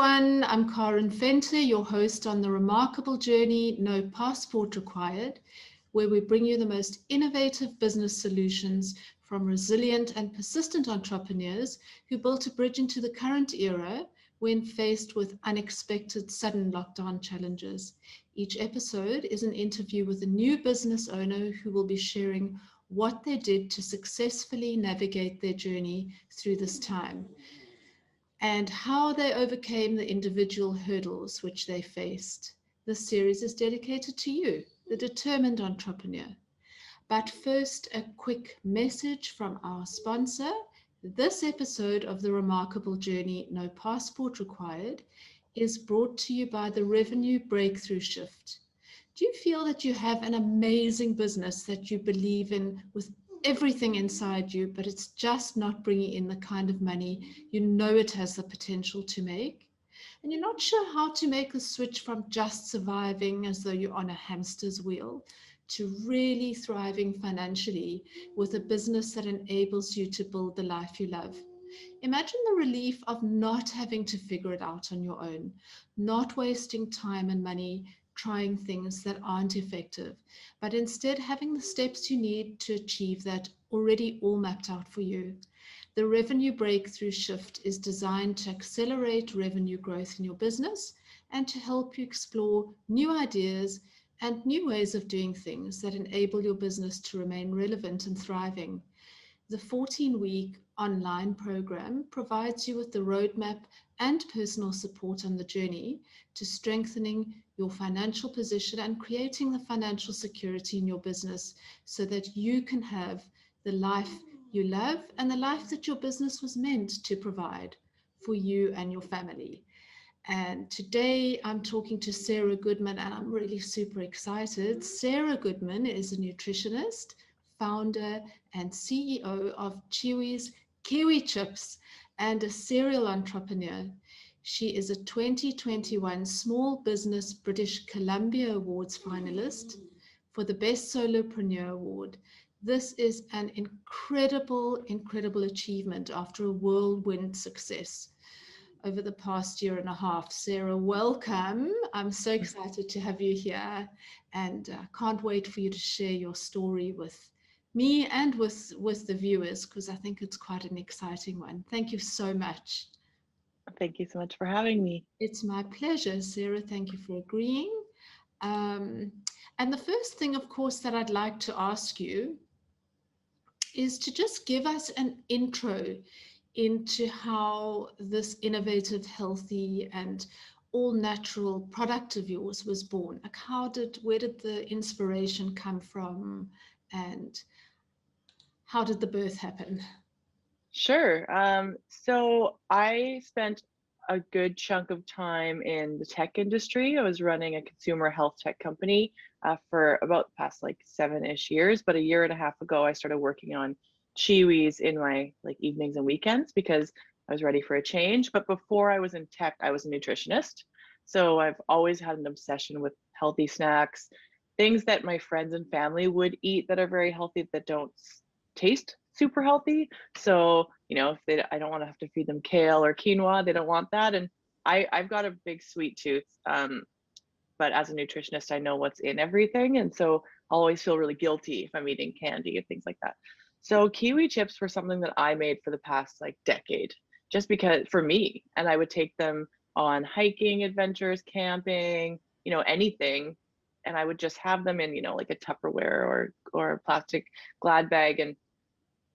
everyone, I'm Karen Fenter, your host on the remarkable journey No Passport Required, where we bring you the most innovative business solutions from resilient and persistent entrepreneurs who built a bridge into the current era when faced with unexpected sudden lockdown challenges. Each episode is an interview with a new business owner who will be sharing what they did to successfully navigate their journey through this time, and how they overcame the individual hurdles which they faced. This series is dedicated to you, the determined entrepreneur. But first, a quick message from our sponsor. This episode of The Remarkable Journey, No Passport Required, is brought to you by the Revenue Breakthrough Shift. Do you feel that you have an amazing business that you believe in with everything inside you, but it's just not bringing in the kind of money you know it has the potential to make? And you're not sure how to make the switch from just surviving as though you're on a hamster's wheel to really thriving financially with a business that enables you to build the life you love. Imagine the relief of not having to figure it out on your own, not wasting time and money trying things that aren't effective, but instead having the steps you need to achieve that already all mapped out for you. The Revenue Breakthrough Shift is designed to accelerate revenue growth in your business and to help you explore new ideas and new ways of doing things that enable your business to remain relevant and thriving. The 14-week online program provides you with the roadmap and personal support on the journey to strengthening your financial position and creating the financial security in your business so that you can have the life you love and the life that your business was meant to provide for you and your family. And today I'm talking to Sarah Goodman, and I'm really super excited. Sarah Goodman is a nutritionist, founder, and CEO of Chiwis Kiwi Chips, and a serial entrepreneur. She is a 2021 Small Business British Columbia Awards finalist for the Best Solopreneur Award. This is an incredible achievement after a whirlwind success over the past year and a half. Sarah, welcome. I'm so excited to have you here, and can't wait for you to share your story with me and with the viewers, because I think it's quite an exciting one. Thank you so much. Thank you so much for having me. It's my pleasure, Sarah. Thank you for agreeing. Um, and the first thing, of course, that I'd like to ask you is to just give us an intro into how this innovative, healthy, and all natural product of yours was born. Like, where did the inspiration come from, and how did the birth happen? Sure. So I spent a good chunk of time in the tech industry. I was running a consumer health tech company for about the past like 7-ish years. But a year and a half ago, I started working on Chiwis in my like evenings and weekends because I was ready for a change. But before I was in tech, I was a nutritionist. So I've always had an obsession with healthy snacks, things that my friends and family would eat that are very healthy that don't taste super healthy. So, if I don't want to have to feed them kale or quinoa, they don't want that. And I've got a big sweet tooth. But as a nutritionist, I know what's in everything. And so I'll always feel really guilty if I'm eating candy and things like that. So kiwi chips were something that I made for the past like decade, just because for me, and I would take them on hiking adventures, camping, anything. And I would just have them in, like a Tupperware or a plastic Glad bag. And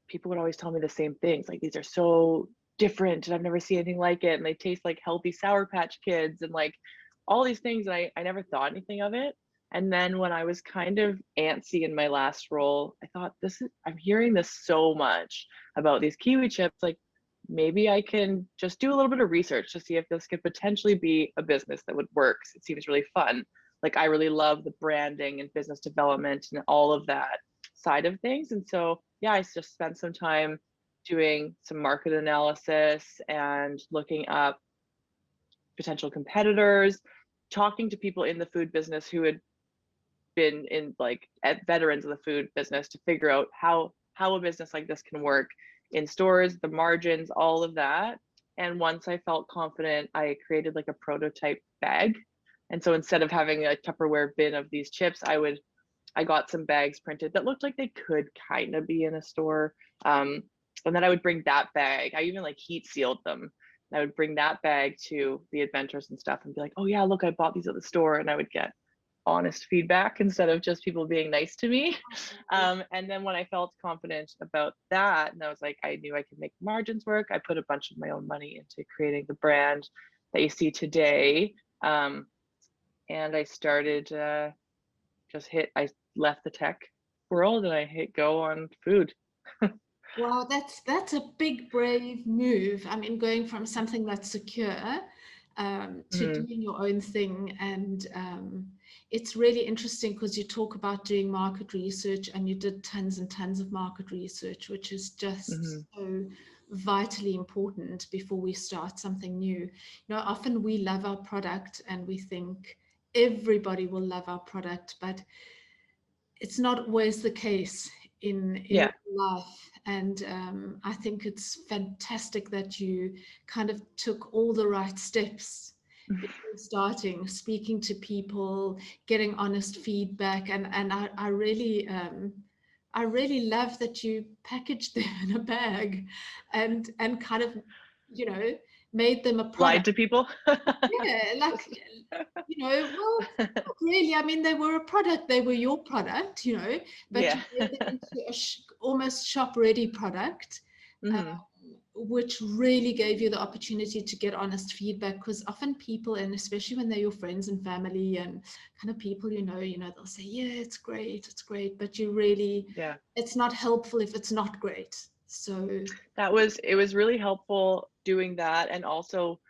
people would always tell me the same things, like, these are so different and I've never seen anything like it. And they taste like healthy Sour Patch Kids and like all these things. And I never thought anything of it. And then when I was kind of antsy in my last role, I thought, I'm hearing this so much about these kiwi chips. Like, maybe I can just do a little bit of research to see if this could potentially be a business that would work. It seems really fun. Like, I really love the branding and business development and all of that side of things. And so, yeah, I just spent some time doing some market analysis and looking up potential competitors, talking to people in the food business who had been in like at veterans of the food business to figure out how a business like this can work in stores, the margins, all of that. And once I felt confident, I created like a prototype bag. And so instead of having a Tupperware bin of these chips, I got some bags printed that looked like they could kind of be in a store. And then I would bring that bag. I even like heat sealed them. And I would bring that bag to the adventures and stuff and be like, oh yeah, look, I bought these at the store. And I would get honest feedback instead of just people being nice to me. And then when I felt confident about that, and I was like, I knew I could make margins work, I put a bunch of my own money into creating the brand that you see today. And I started I left the tech world and I hit go on food. Wow, that's a big, brave move. I mean, going from something that's secure to Mhm. doing your own thing. And it's really interesting because you talk about doing market research, and you did tons and tons of market research, which is just Mhm. so vitally important before we start something new. You know, often we love our product and we think everybody will love our product, but it's not always the case in Yeah. real life. And I think it's fantastic that you kind of took all the right steps before starting, speaking to people, getting honest feedback, and I really love that you packaged them in a bag and kind of, you know, made them a Lied product. to people. Yeah, like, Just you know, well, not really. I mean, they were a product. They were your product, you know, but yeah. you made them into a almost shop-ready product, Hmm. which really gave you the opportunity to get honest feedback. Because often people, and especially when they're your friends and family and kind of people you know, they'll say, "Yeah, it's great," but you really, Yeah. it's not helpful if it's not great. So, It was really helpful doing that. And also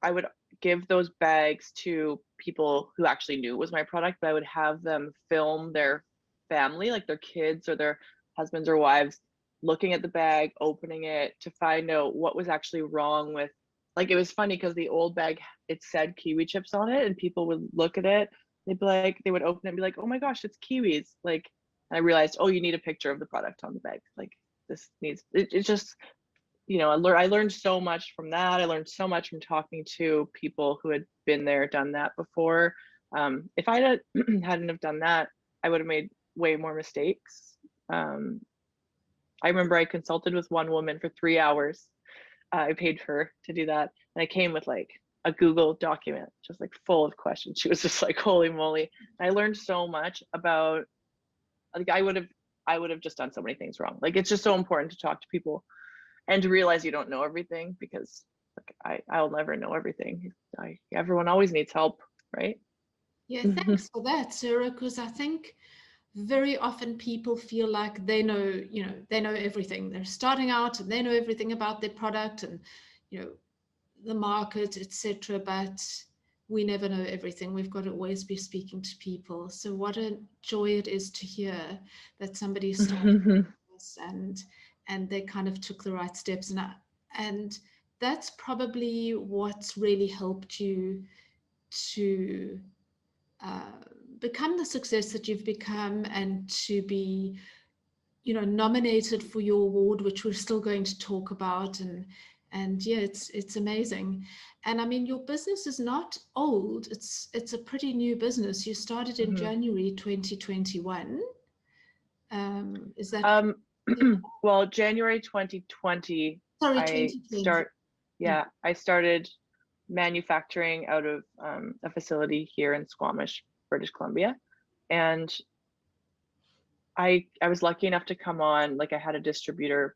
I would give those bags to people who actually knew it was my product, but I would have them film their family, like their kids or their husbands or wives, looking at the bag, opening it to find out what was actually wrong with. Like it was funny because the old bag, it said kiwi chips on it, and people would look at it, they'd be like, they would open it and be like, oh my gosh, it's kiwis. Like, and I realized, oh, you need a picture of the product on the bag. Like this needs it's just, I learned so much from that. I learned so much from talking to people who had been there, done that before. If I hadn't have done that, I would have made way more mistakes. Um, I remember I consulted with one woman for 3 hours. I paid her to do that, and I came with like a Google document, just like full of questions. She was just like, "Holy moly!" And I learned so much about. Like I would have just done so many things wrong. Like it's just so important to talk to people and to realize you don't know everything because like I'll never know everything. Everyone always needs help, right? yeah, thanks for that, Sarah, because I think very often people feel like they know, you know, they know everything. They're starting out and they know everything about their product and, you know, the market, etc. But we never know everything. We've got to always be speaking to people. So what a joy it is to hear that somebody started this and they kind of took the right steps. And that's probably what's really helped you to uh, become the success that you've become, and to be, you know, nominated for your award, which we're still going to talk about. And yeah, it's amazing. And I mean, your business is not old. It's a pretty new business. You started in Mhm. January 2021. Is that um correct? well, January 2020 Sorry, I 2020. start Yeah. yeah, I started manufacturing out of a facility here in Squamish, British Columbia. And I was lucky enough to come on, like I had a distributor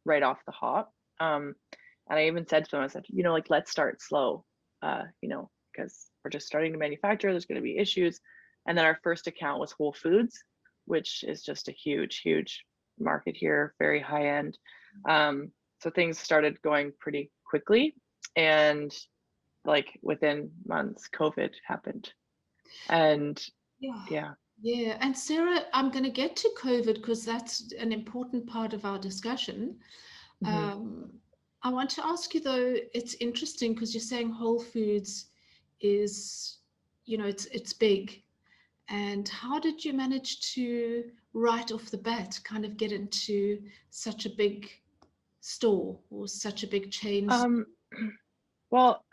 right off the hop. And I even said to them, I said, like, let's start slow, because we're just starting to manufacture, there's going to be issues. And then our first account was Whole Foods, which is just a huge, huge market here, very high end. So things started going pretty quickly. And like within months, COVID happened. And Yeah. yeah. Yeah. And Sarah, I'm going to get to COVID because that's an important part of our discussion. Hmm. Um, I want to ask you though, it's interesting because you're saying Whole Foods is, you know, it's big. And how did you manage to right off the bat kind of get into such a big store or such a big chain? Um, well,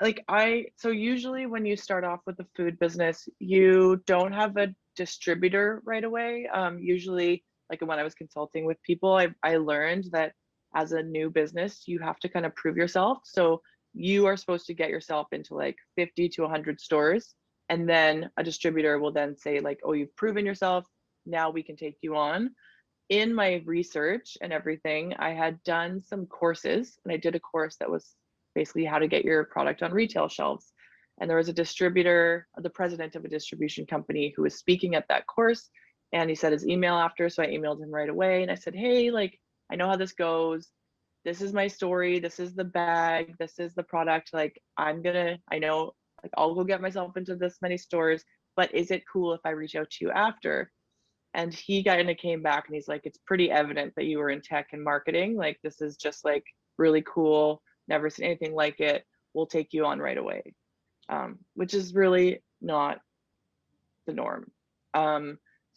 so usually when you start off with the food business, you don't have a distributor right away. Usually, like when I was consulting with people, I learned that as a new business, you have to kind of prove yourself. So you are supposed to get yourself into like 50 to 100 stores, and then a distributor will then say like, "Oh, you've proven yourself. Now we can take you on." In my research and everything, I had done some courses, and I did a course that was basically how to get your product on retail shelves. And there was a distributor, the president of a distribution company, who was speaking at that course. And he said his email after. So I emailed him right away and I said, "Hey, like, I know how this goes. This is my story. This is the bag. This is the product. Like, I know, like, I'll go get myself into this many stores, but is it cool if I reach out to you after?" And he kind of came back and he's like, "It's pretty evident that you were in tech and marketing. Like, this is just like really cool. Never seen anything like it. We'll take you on right away." Which is really not the norm.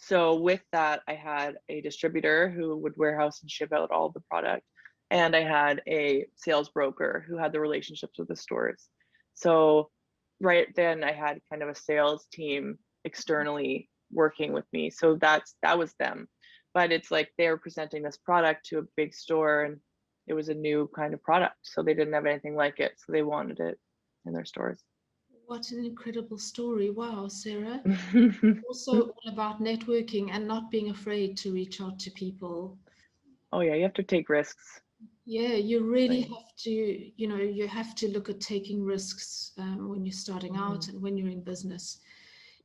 So with that, I had a distributor who would warehouse and ship out all the product. And I had a sales broker who had the relationships with the stores. So right then I had kind of a sales team externally working with me. So that was them. But it's like they were presenting this product to a big store and it was a new kind of product. So they didn't have anything like it. So they wanted it in their stores. What an incredible story. Wow, Sarah. Also all about networking and not being afraid to reach out to people. Oh yeah, you have to take risks. Yeah, you really Like, have to, you have to look at taking risks when you're starting out and when you're in business.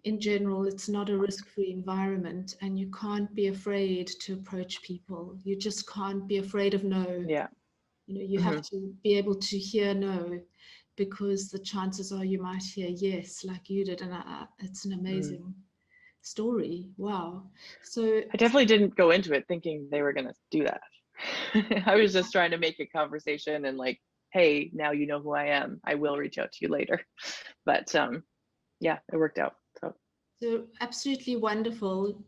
In general, it's not a risk-free environment, and you can't be afraid to approach people. You just can't be afraid of no. yeah. You have to be able to hear no, because the chances are you might hear yes, like you did, and it's an Mm. amazing story. Wow. So, I definitely didn't go into it thinking they were gonna do that. I was just trying to make a conversation and like, "Hey, now you know who I am. I will reach out to you later." But yeah, it worked out. So so absolutely wonderful.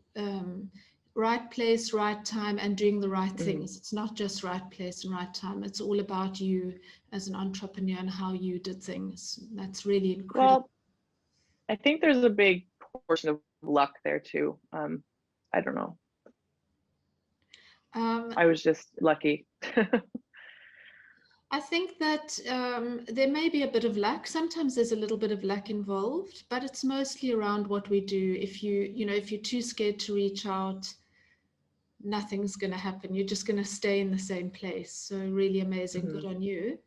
Right place, right time, and doing the right mm. things. It's not just right place and right time. It's all about you as an entrepreneur and how you did things. That's really incredible. Well, I think there's a big portion of luck there too. I don't know. Um, I was just lucky. I think that there may be a bit of luck. Sometimes there's a little bit of luck involved, but it's mostly around what we do. If you're too scared to reach out, nothing's going to happen. You're just going to stay in the same place. So really amazing. Good on you.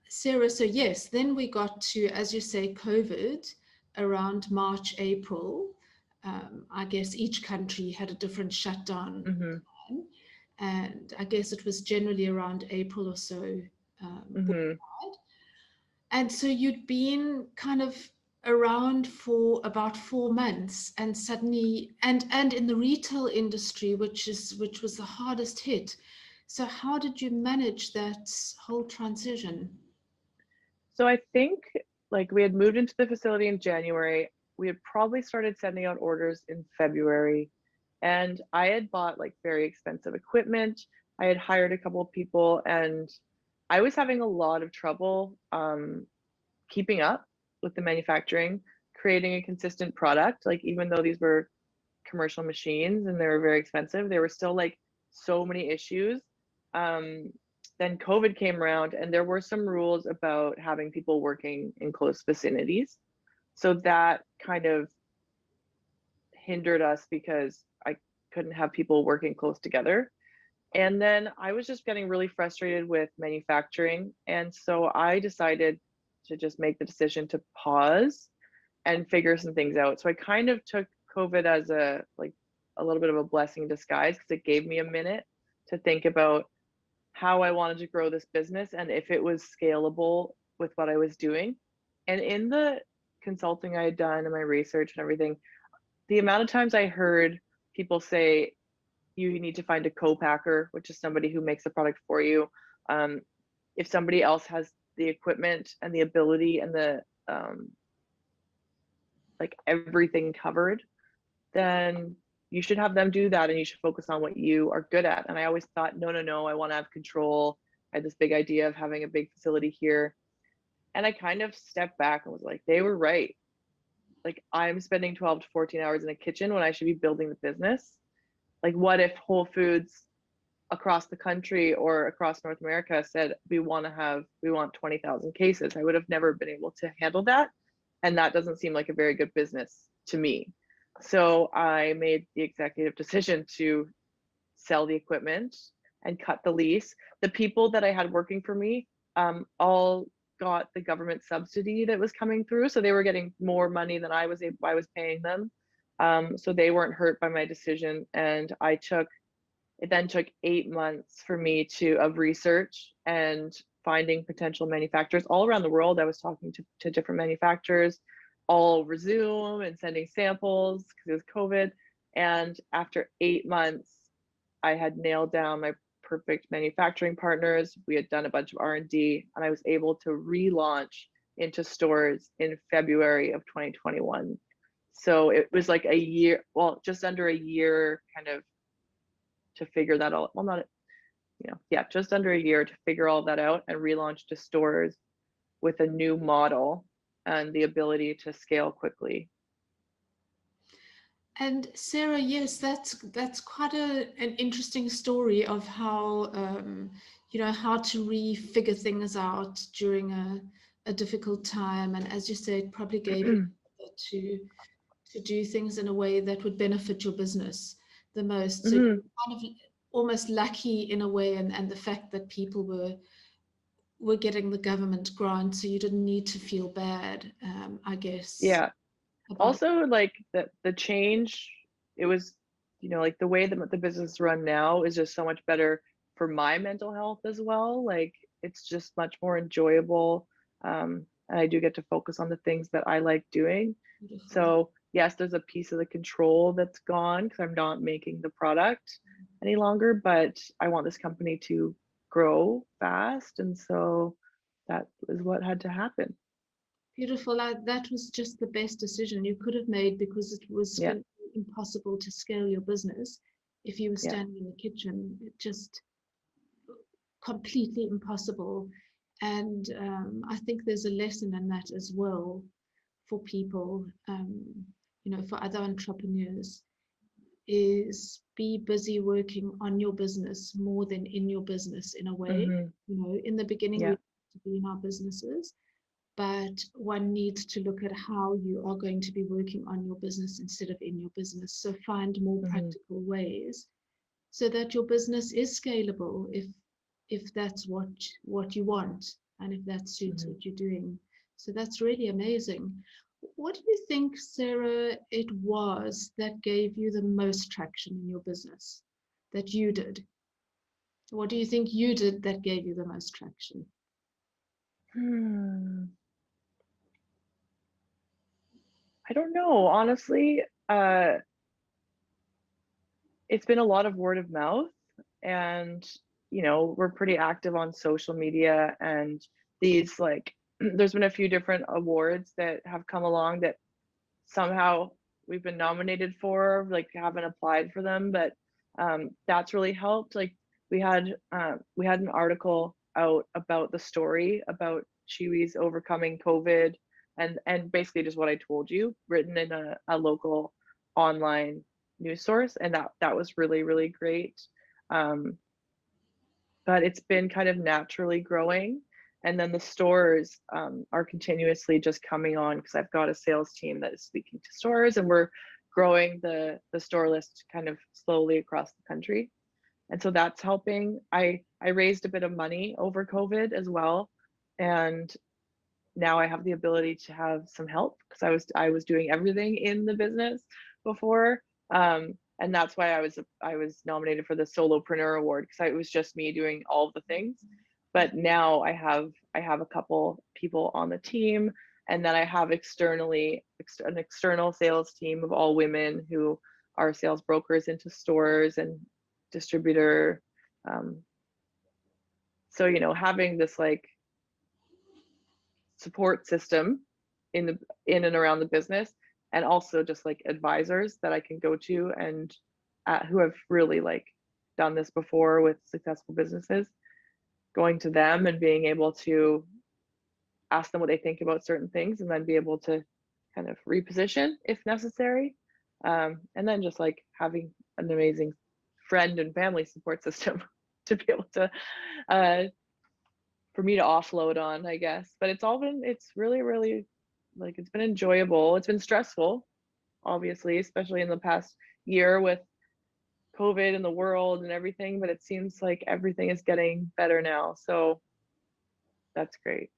Sarah, so yes, then we got to, as you say, COVID around March, April. I guess each country had a different shutdown Mm-hmm. time, and I guess it was generally around April or so. Mm-hmm. And so you'd been kind of around for about 4 months, and suddenly, and in the retail industry, which was the hardest hit. So how did you manage that whole transition? So I think like we had moved into the facility in January. We had probably started sending out orders in February. And I had bought like very expensive equipment. I had hired a couple of people and I was having a lot of trouble keeping up with the manufacturing, creating a consistent product. Like even though these were commercial machines and they were very expensive, there were still like so many issues. Um, then COVID came around and there were some rules about having people working in close vicinities. So that kind of hindered us because I couldn't have people working close together. And then I was just getting really frustrated with manufacturing. And so I decided to just make the decision to pause and figure some things out. So I kind of took COVID as a little bit of a blessing in disguise because it gave me a minute to think about how I wanted to grow this business and if it was scalable with what I was doing. And in the consulting I had done and my research and everything, the amount of times I heard people say you need to find a co-packer, which is somebody who makes the product for you. If somebody else has the equipment and the ability and the like everything covered, then you should have them do that and you should focus on what you are good at. And I always thought, no, no, no, I want to have control. I had this big idea of having a big facility here. And I kind of stepped back and was like, they were right. Like, I'm spending 12 to 14 hours in a kitchen when I should be building the business. Like, what if Whole Foods across the country or across North America said, we want 20,000 cases? I would have never been able to handle that. And that doesn't seem like a very good business to me. So I made the executive decision to sell the equipment and cut the lease. The people that I had working for me all got the government subsidy that was coming through. So they were getting more money than I was paying them. So they weren't hurt by my decision. And it then took 8 months for me of research and finding potential manufacturers all around the world. I was talking to different manufacturers, all over Zoom and sending samples because it was COVID. And after 8 months, I had nailed down my perfect manufacturing partners. We had done a bunch of R&D, and I was able to relaunch into stores in February of 2021. So it was like a year, well, just under a year kind of to figure that all, well, not, just under a year to figure all that out and relaunch to stores with a new model and the ability to scale quickly. And Sarah, yes, that's quite an interesting story of how how to refigure things out during a difficult time. And as you say, it probably gave you to do things in a way that would benefit your business the most. So you're kind of almost lucky in a way, and the fact that people were getting the government grant, so you didn't need to feel bad, I guess. Yeah. Also, like the change, it was, like the way that the business run now is just so much better for my mental health as well. Like, it's just much more enjoyable. And I do get to focus on the things that I like doing. Beautiful. So yes, there's a piece of the control that's gone because I'm not making the product any longer, but I want this company to grow fast. And so that is what had to happen. Beautiful. That was just the best decision you could have made, because it was going to be impossible to scale your business if you were standing in the kitchen. It just completely impossible. And I think there's a lesson in that as well for people, for other entrepreneurs, is be busy working on your business more than in your business in a way. In the beginning, we have to be in our businesses, but one needs to look at how you are going to be working on your business instead of in your business. So find more practical ways so that your business is scalable if that's what you want and if that suits what you're doing. So that's really amazing. What do you think, Sarah, it was that gave you the most traction in your business that you did? What do you think you did that gave you the most traction? I don't know, honestly. It's been a lot of word of mouth, and we're pretty active on social media, and these there's been a few different awards that have come along that somehow we've been nominated for, like haven't applied for them, but that's really helped. Like we had an article out about the story about Chiwis overcoming COVID, and basically just what I told you, written in a local online news source, and that was really, really great. But it's been kind of naturally growing, and then the stores are continuously just coming on because I've got a sales team that is speaking to stores, and we're growing the store list kind of slowly across the country. And so that's helping. I raised a bit of money over COVID as well, and now I have the ability to have some help because I was doing everything in the business before, and that's why I was nominated for the Solopreneur Award, because it was just me doing all of the things. But now I have a couple people on the team, and then I have an external sales team of all women who are sales brokers into stores and distributor. So having this support system in and around the business and also just like advisors that I can go to and who have really like done this before with successful businesses, going to them and being able to ask them what they think about certain things and then be able to kind of reposition if necessary. And then just like having an amazing friend and family support system to be able to, for me to offload on, I guess. But it's really, really like, it's been enjoyable. It's been stressful, obviously, especially in the past year with COVID and the world and everything, but it seems like everything is getting better now. So that's great.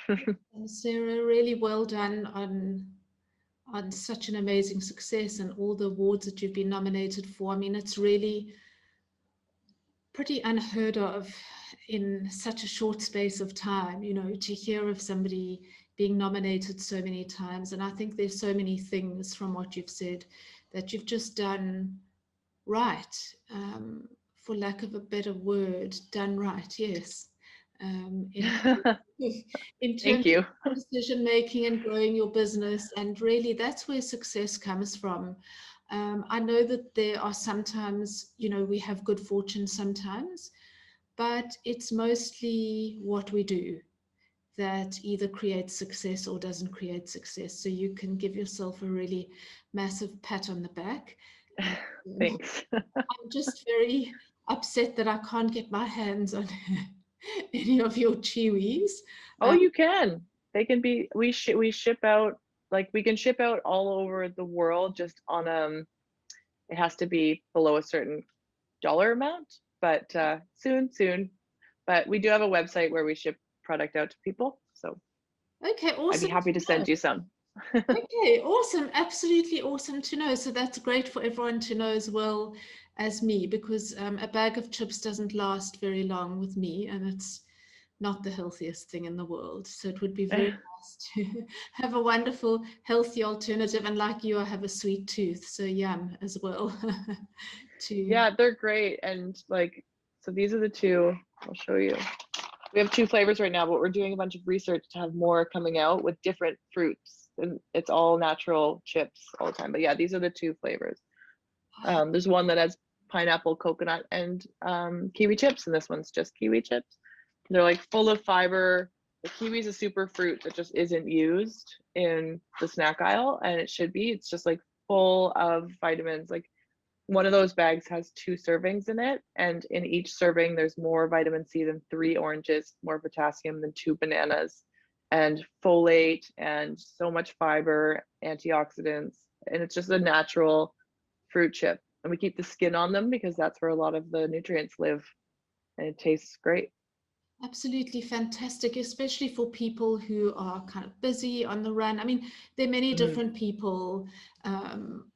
And Sarah, really well done on such an amazing success and all the awards that you've been nominated for. I mean, it's really pretty unheard of in such a short space of time, you know, to hear of somebody being nominated so many times. And I think there's so many things from what you've said that you've just done right, for lack of a better word, done right, yes. In, in Thank terms you. of decision making and growing your business, and really that's where success comes from. I know that there are sometimes, you know, we have good fortune sometimes, but it's mostly what we do that either creates success or doesn't create success. So you can give yourself a really massive pat on the back. Um, Thanks. I'm just very upset that I can't get my hands on any of your Chiwis. Oh, you can. They can be, we ship out, like we can ship out all over the world just on it has to be below a certain dollar amount, but soon. But we do have a website where we ship product out to people. So Okay, I'd be awesome happy to to know. send you some. Okay, awesome. Absolutely awesome to know. So that's great for everyone to know as well as me, because a bag of chips doesn't last very long with me, and it's not the healthiest thing in the world. So it would be very nice to have a wonderful, healthy alternative. And like you, I have a sweet tooth, so yum as well. Yeah, they're great. And like, so these are the two, I'll show you. We have two flavors right now, but we're doing a bunch of research to have more coming out with different fruits. And it's all natural chips all the time. But yeah, these are the two flavors. There's one that has pineapple, coconut, and kiwi chips, and this one's just kiwi chips. They're like full of fiber. The kiwi is a super fruit that just isn't used in the snack aisle, and it should be. It's just like full of vitamins. Like one of those bags has 2 servings in it, and in each serving there's more vitamin C than 3 oranges, more potassium than 2 bananas, and folate, and so much fiber, antioxidants, and it's just a natural fruit chip. And we keep the skin on them because that's where a lot of the nutrients live, and it tastes great. Absolutely fantastic, especially for people who are kind of busy on the run. I mean, there are many different people,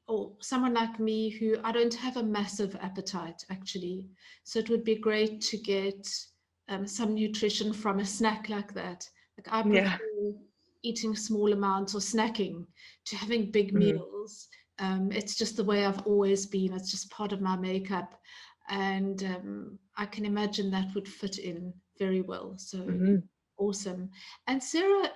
or someone like me who I don't have a massive appetite actually. So it would be great to get some nutrition from a snack like that. Like I Yeah. prefer eating small amounts or snacking to having big meals. It's just the way I've always been. It's just part of my makeup. And I can imagine that would fit in very well. So awesome. And Sarah,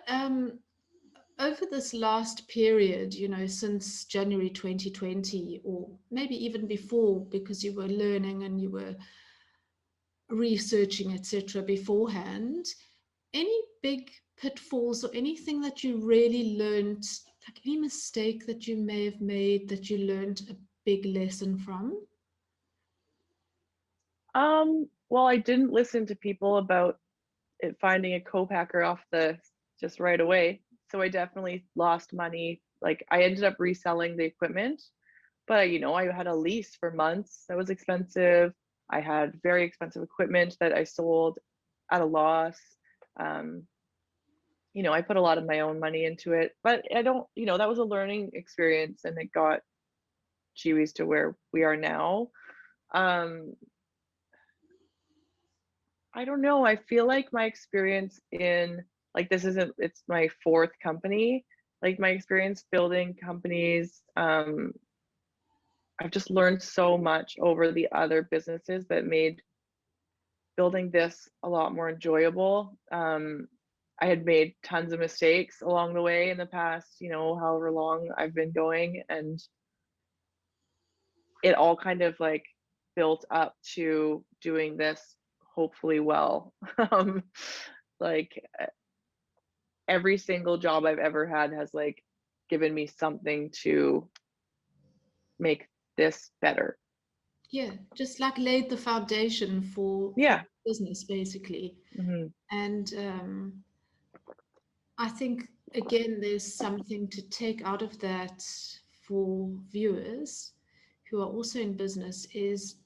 over this last period, you know, since January 2020, or maybe even before, because you were learning and you were researching, etc., beforehand, any big pitfalls or anything that you really learned, like any mistake that you may have made that you learned a big lesson from? Well, I didn't listen to people about it finding a co-packer off the just right away. So I definitely lost money. Like I ended up reselling the equipment, but you know, I had a lease for months. That was expensive. I had very expensive equipment that I sold at a loss. Um, you know, I put a lot of my own money into it, but I don't, you know, that was a learning experience and it got Chiwis to where we are now. Um, I don't know. I feel like my experience in like this isn't it's my 4th company. Like my experience building companies, I've just learned so much over the other businesses that made building this a lot more enjoyable. I had made tons of mistakes along the way in the past, however long I've been going, and it all kind of like built up to doing this hopefully well. Like every single job I've ever had has like given me something to make this better. Yeah, just like laid the foundation for Yeah. business basically. Hmm. And I think again there's something to take out of that for viewers who are also in business is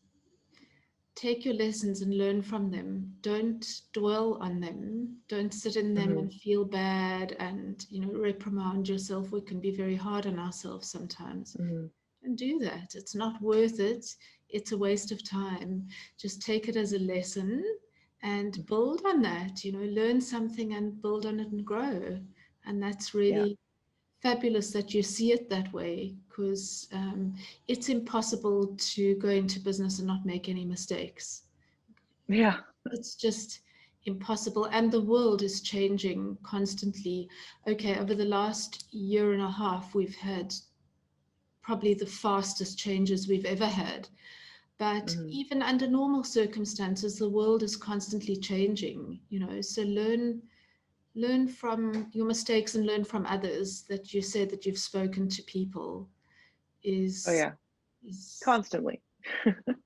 take your lessons and learn from them. Don't dwell on them. Don't sit in them Hmm. and feel bad and reprimand yourself. We can be very hard on ourselves sometimes. Hmm. And do that. It's not worth it. It's a waste of time. Just take it as a lesson and build on that. Learn something and build on it and grow. And that's Yeah. really fabulous that you see it that way, because it's impossible to go into business and not make any mistakes. Yeah. It's just impossible. And the world is changing constantly. Okay, over the last year and a half, we've had probably the fastest changes we've ever had. But Hmm. even under normal circumstances, the world is constantly changing, so learn from your mistakes and learn from others. That you said that you've spoken to people Oh is yeah. is Constantly.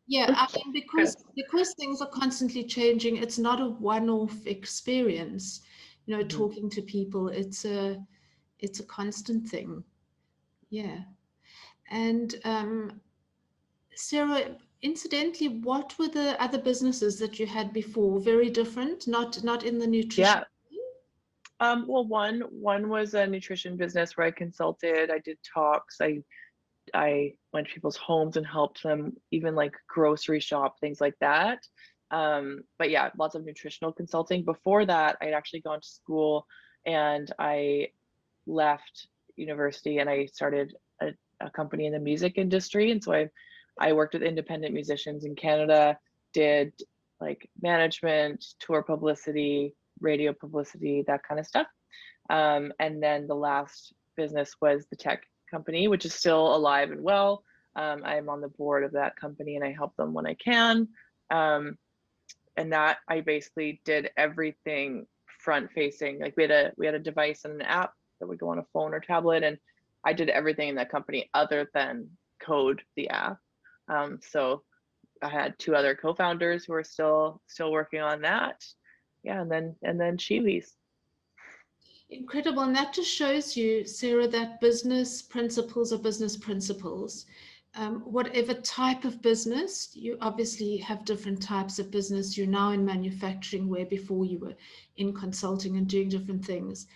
yeah, I mean, because things are constantly changing, it's not a one-off experience, Hmm. talking to people. It's a constant thing. Yeah. And Sarah, incidentally, what were the other businesses that you had before? Very different, not in the nutrition. Yeah. Well, one was a nutrition business where I consulted, I did talks, I went to people's homes and helped them even like grocery shop, things like that. But yeah, lots of nutritional consulting. Before that, I'd actually gone to school and I left university and I started a company in the music industry. And so I worked with independent musicians in Canada, did like management, tour publicity, radio publicity, that kind of stuff. And then the last business was the tech company, which is still alive and well. I'm on the board of that company and I help them when I can. Um, and that I basically did everything front facing. Like we had a device and an app that would go on a phone or tablet, and I did everything in that company other than code the app. So I had two other co-founders who are still working on that. Yeah, and then Chiwis. Incredible. And that just shows you, Sarah, that business principles are business principles. Whatever type of business, you obviously have different types of business. You're now in manufacturing, where before you were in consulting and doing different things.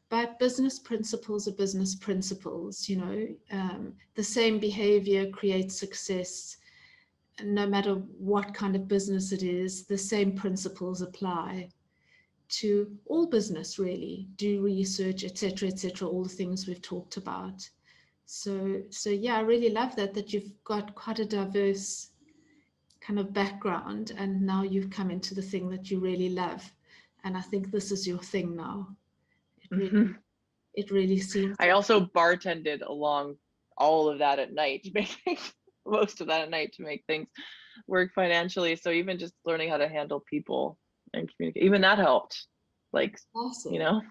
But business principles are business principles. The same behavior creates success. No matter what kind of business it is, the same principles apply to all business. Really do research, etc., all the things we've talked about. So yeah, I really love that you've got quite a diverse kind of background, and now you've come into the thing that you really love, and I think this is your thing now. it really it really seems I like. also bartended along all of that at night, making most of that at night to make things work financially. So even just learning how to handle people and communicate, even that helped. Like, you Awesome. know.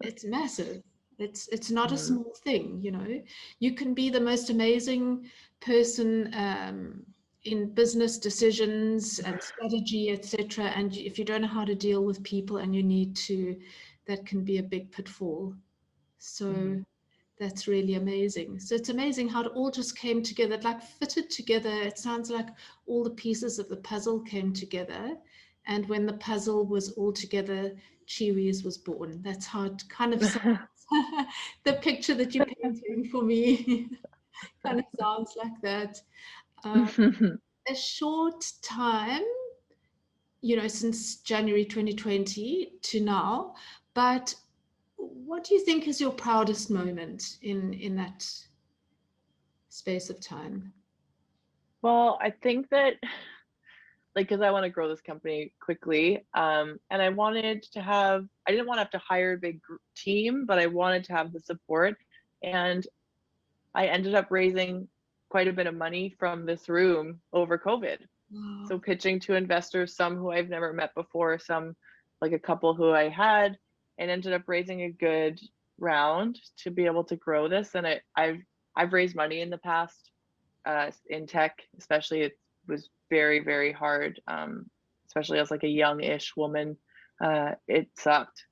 It's massive. It's not a Mhm. small thing. You can be the most amazing person in business decisions and strategy, etc. And if you don't know how to deal with people and you need to, that can be a big pitfall. So Mhm. that's really amazing. So it's amazing how it all just came together, it like fitted together. It sounds like all the pieces of the puzzle came together. And when the puzzle was all together, Chiwis was born. That's how it kind of sounds. The picture that you're painting for me kind of sounds like that. Um, a short time, since January 2020 to now, but what do you think is your proudest moment in that space of time? Well, I think that like, because I want to grow this company quickly. And I didn't want to have to hire a big team, but I wanted to have the support. And I ended up raising quite a bit of money from this room over COVID. Wow. So pitching to investors, some who I've never met before, some like a couple who I had, and ended up raising a good round to be able to grow this. And I've raised money in the past in tech, especially. It was very, very hard, especially as like a young-ish woman. It sucked.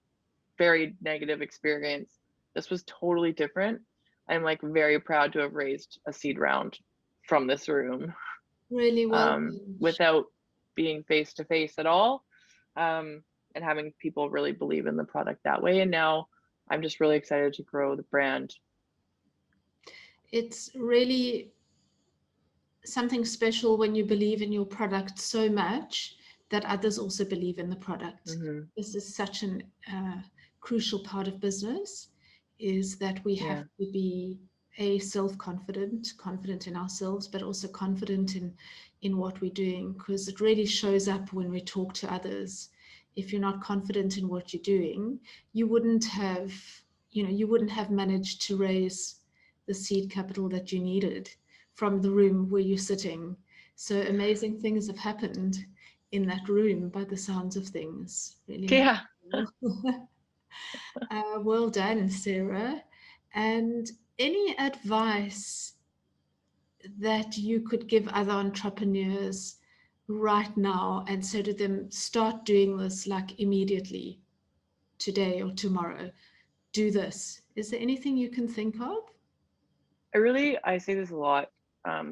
Very negative experience. This was totally different. I'm like very proud to have raised a seed round from this room, Really well done. without being face to face at all, and having people really believe in the product that way. And now I'm just really excited to grow the brand. It's really something special when you believe in your product so much that others also believe in the product. Mm-hmm. This is such an crucial part of business, is that we have to be self-confident, confident in ourselves, but also confident in what we're doing, because it really shows up when we talk to others. If you're not confident in what you're doing, you wouldn't have managed to raise the seed capital that you needed from the room where you're sitting. So amazing things have happened in that room by the sounds of things. Really. Yeah. Well done, Sarah. And any advice that you could give other entrepreneurs right now and say to them, start doing this like immediately, today or tomorrow, do this? Is there anything you can think of? I say this a lot,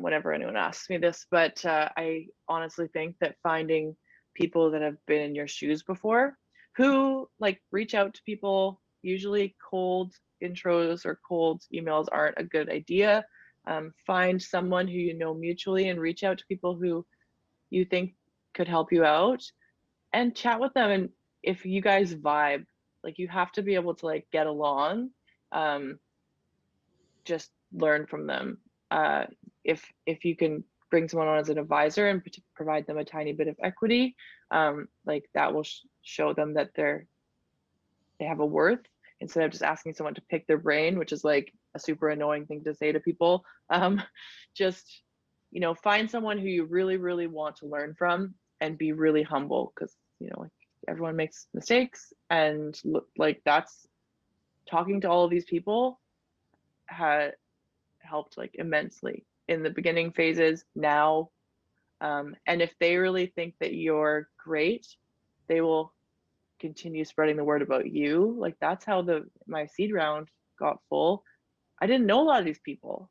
whenever anyone asks me this, but I honestly think that finding people that have been in your shoes before, who like reach out to people. Usually cold intros or cold emails aren't a good idea. Find someone who you know mutually and reach out to people who you think could help you out and chat with them. And if you guys vibe, like, you have to be able to like get along. Just learn from them. If you can bring someone on as an advisor and provide them a tiny bit of equity, like that will show them that they have a worth, instead of just asking someone to pick their brain, which is like a super annoying thing to say to people. Just, find someone who you really, really want to learn from, and be really humble, because like everyone makes mistakes, and like that's talking to all of these people had helped like immensely in the beginning phases. Now, and if they really think that you're great, they will continue spreading the word about you. Like that's how my seed round got full. I didn't know a lot of these people.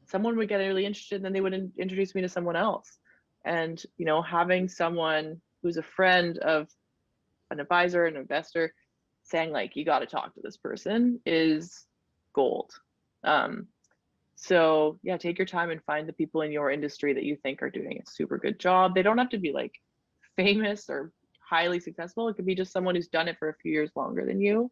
Someone would get really interested, and then they would introduce me to someone else. And having someone who's a friend of an advisor, an investor, saying like, you got to talk to this person, is gold. So yeah, take your time and find the people in your industry that you think are doing a super good job. They don't have to be like famous or highly successful. It could be just someone who's done it for a few years longer than you,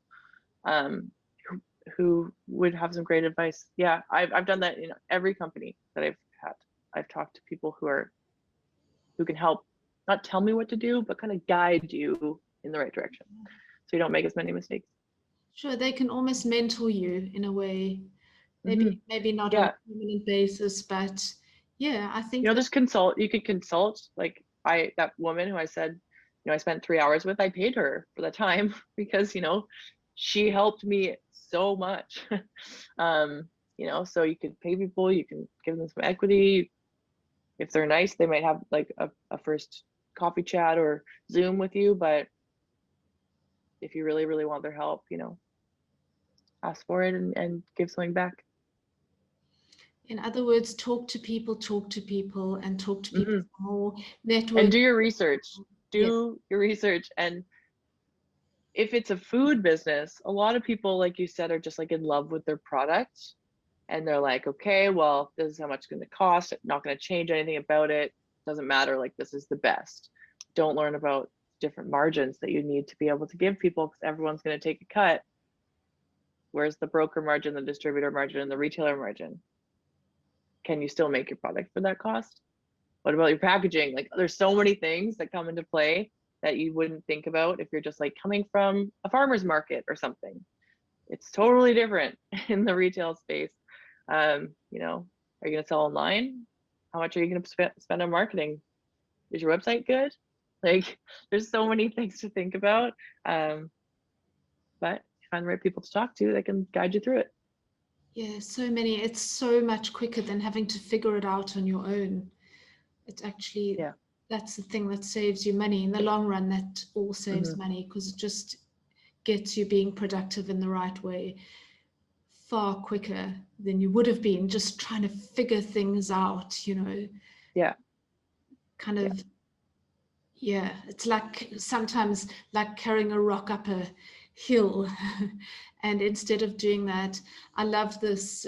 who would have some great advice. Yeah, I've done that in every company that I've had. I've talked to people who can help, not tell me what to do, but kind of guide you in the right direction, so you don't make as many mistakes. Sure, they can almost mentor you in a way. Maybe not on a permanent basis, but yeah, I think just consult. You could consult. Like that woman who I said, I spent 3 hours with, I paid her for the time because she helped me so much. So you could pay people, you can give them some equity. If they're nice, they might have like a first coffee chat or Zoom with you. But if you really, really want their help, ask for it and give something back. In other words, talk to people, and talk to people more. Network. And do your research. Do your research. And if it's a food business, a lot of people, like you said, are just like in love with their product. And they're like, okay, well, this is how much it's going to cost. I'm not going to change anything about it. Doesn't matter. Like, this is the best. Don't learn about different margins that you need to be able to give people, because everyone's going to take a cut. Where's the broker margin, the distributor margin, and the retailer margin? Can you still make your product for that cost? What about your packaging? Like there's so many things that come into play that you wouldn't think about if you're just like coming from a farmer's market or something. It's totally different in the retail space. You know, are you going to sell online? How much are you going to spend on marketing? Is your website good? Like there's so many things to think about. But you find the right people to talk to that can guide you through it. Yeah, so many. It's so much quicker than having to figure it out on your own. It's actually, Yeah. that's the thing that saves you money. In the long run, that all saves Mm-hmm. money because it just gets you being productive in the right way far quicker than you would have been just trying to figure things out, you know, Yeah. kind Yeah. of, yeah, it's like sometimes like carrying a rock up a hill. And instead of doing that, I love this.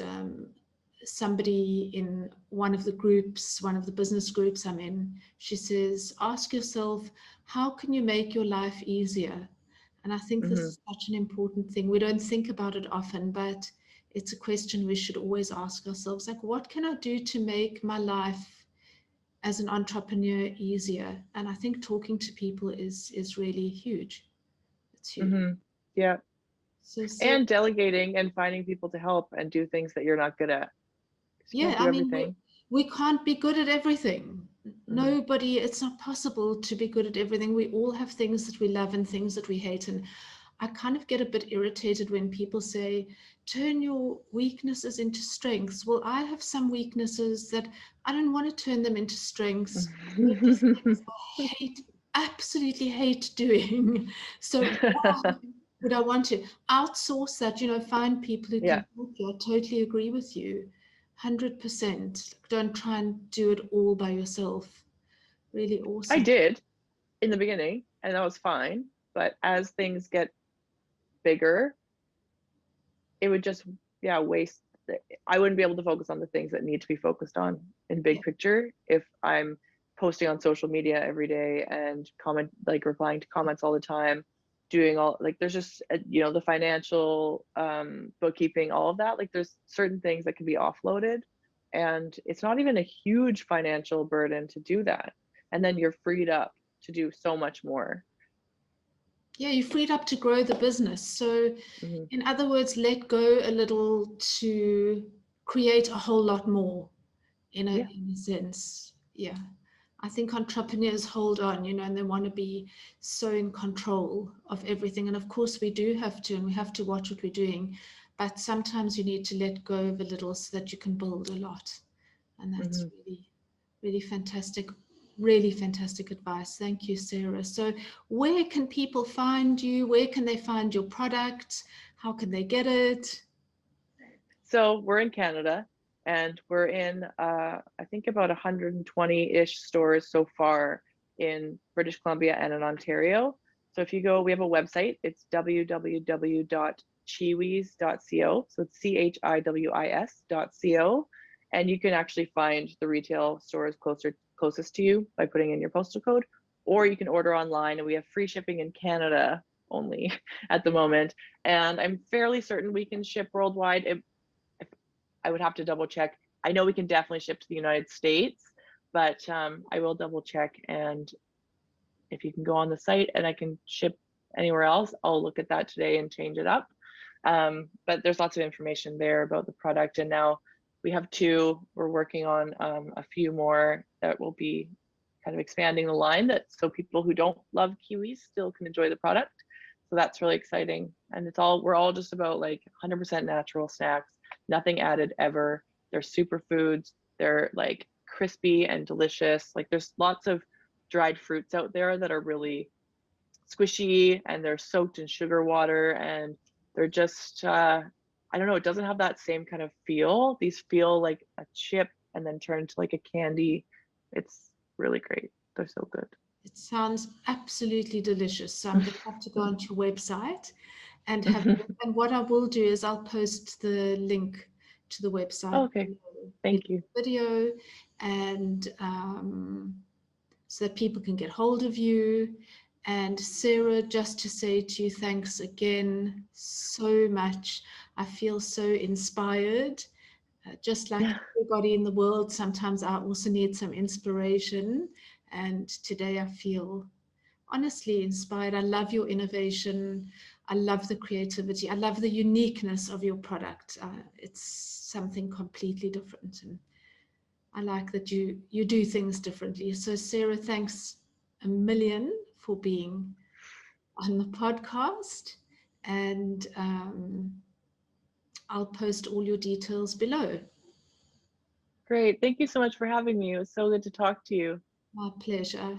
Somebody in one of the groups, one of the business groups I'm in, she says, ask yourself, how can you make your life easier? And I think this Mm-hmm. is such an important thing. We don't think about it often, but it's a question we should always ask ourselves, like, what can I do to make my life as an entrepreneur easier? And I think talking to people is really huge. It's huge. Mm-hmm. Yeah. So, Sarah, And delegating and finding people to help and do things that you're not good at. 'Cause you yeah, can't do I mean, everything. we can't be good at everything. Mm-hmm. Nobody, it's not possible to be good at everything. We all have things that we love and things that we hate. And I kind of get a bit irritated when people say, turn your weaknesses into strengths. Well, I have some weaknesses that I don't want to turn them into strengths. They're just things I hate, absolutely hate doing. So why would I want to outsource that? You know, find people who Yeah. can help you. I totally agree with you. 100%. Don't try and do it all by yourself. Really I awesome. did in the beginning, and that was fine. But as things get bigger, it would just, yeah, waste. I wouldn't be able to focus on the things that need to be focused on in Yeah. big picture if I'm posting on social media every day and like replying to comments all the time, doing all like there's just you know, the financial bookkeeping, all of that. Like there's certain things that can be offloaded, and it's not even a huge financial burden to do that. And then you're freed up to do so much more. Yeah, you're freed up to grow the business. So, Mm-hmm. in other words, let go a little to create a whole lot more Yeah. in a sense. Yeah. I think entrepreneurs hold on, you know, and they want to be so in control of everything. And of course, we do have to, and we have to watch what we're doing. But sometimes you need to let go of a little so that you can build a lot. And that's Mm-hmm. really, really fantastic advice. Thank you, Sarah. So, where can people find you? Where can they find your product? How can they get it? So we're in Canada, and we're in I think about 120-ish stores so far in British Columbia and in Ontario. So if you go, we have a website. It's www.chiwis.co. So it's CHIWIS.co, and you can actually find the retail stores closest to you by putting in your postal code, or you can order online, and we have free shipping in Canada only at the moment. And I'm fairly certain we can ship worldwide. I would have to double check. I know we can definitely ship to the United States, but I will double check. And if you can go on the site and I can ship anywhere else, I'll look at that today and change it up. But there's lots of information there about the product. And now we have two, we're working on a few more that will be kind of expanding the line, that so people who don't love kiwis still can enjoy the product. So that's really exciting. And we're all just about like 100% natural snacks, nothing added ever. They're superfoods. They're like crispy and delicious. Like there's lots of dried fruits out there that are really squishy and they're soaked in sugar water, and they're just I don't know, it doesn't have that same kind of feel. These feel like a chip and then turn to like a candy. It's really great. They're so good. It sounds absolutely delicious. So I'm going to have to go onto your website and have a look. And what I will do is I'll post the link to the website Okay, below thank you. the video, and so that people can get hold of you. And Sarah, just to say to you, thanks again so much. I feel so inspired Just like everybody in the world, sometimes I also need some inspiration. And today I feel honestly inspired. I love your innovation. I love the creativity. I love the uniqueness of your product. It's something completely different. And I like that you do things differently. So Sarah, thanks a million for being on the podcast. And I'll post all your details below. Great. Thank you so much for having me. It was so good to talk to you. My pleasure.